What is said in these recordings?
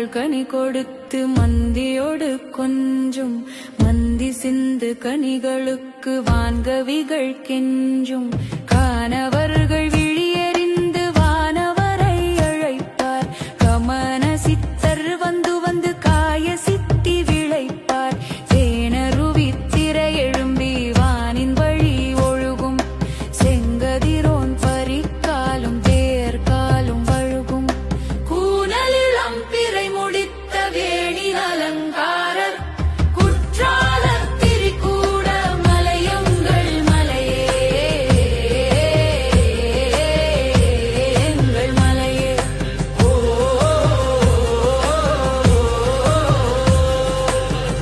மரங்கள் கனி கொடுத்து மந்தியோடு கொஞ்சும் மந்தி சிந்து கனிகளுக்கு வான்கவிகள் கெஞ்சும் காணவர்கள் விழியறிந்து வானவரை அழைப்பார் கமன சித்தர் வந்து வந்து காய சித்தி விளைப்பார் தேனருவி திரை எழும்பி வானின் வழி ஒழுகும் செங்கதிரோன் பறிக்காலும் தேர்காலும் வழுகும் கூனலிளம் பிறை முடித்த வேணி அலங்காரர் குற்றாலர் திரிகூட மலையங்கள் மலையே எங்கள் மலையே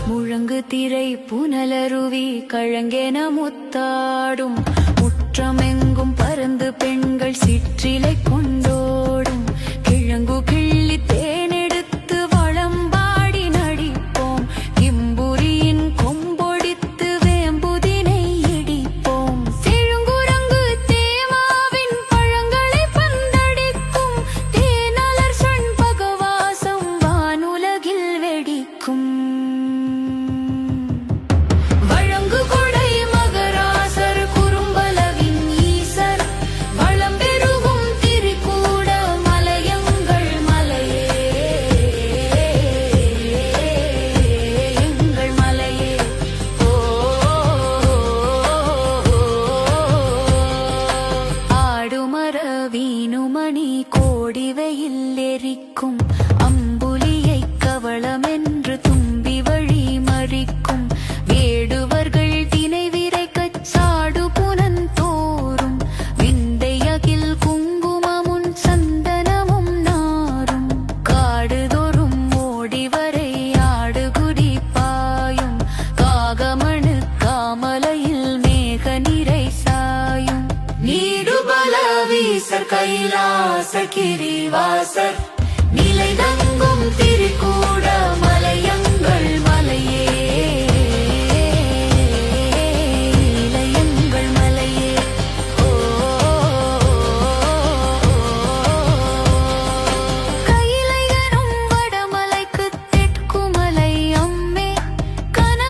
முழங்கு திரை புனலருவி கழங்கென முத்தாடும் முற்றமெங்கும் பறந்து பெண்கள் சிற்றிலை கொண்டோடும் கிழங்கு கிள்ளி தேனெடுத்து வளம்பாடி நடிப்போம் கிம்புரியின் கொம்பொடித்து வேம்புதினை இடிப்போம் செழுங்குரங்கு தேமாவின் பழங்களை பந்தடிக்கும் தேனலர் சண் பகவாசம் வானுலகில் வெடிக்கும் வழங்கு கொடை மகராசர் குறும்பலவின் ஈசர் வளம் பெருகும் திரிகூட மலையங்கள் மலையே எங்கள் மலையே ஆடுமர வீணுமணி கோடி வெயில் எரிக்கும் அம்புலியை கவளமென்று தும்பி வழி மறிக்கும் வேடுவர்கள் தினை விரைக்கச் சாடு புனன் தோறும் விந்தையகில் குங்குமமுன் சந்தனமும் நாரும் காடுதோறும் ஓடிவரை ஆடுகுடி பாயும் காகமணு காமலையில் மேக நிறை சாயும் நீடுபல வீசர் கைலாச கிரிவாசர்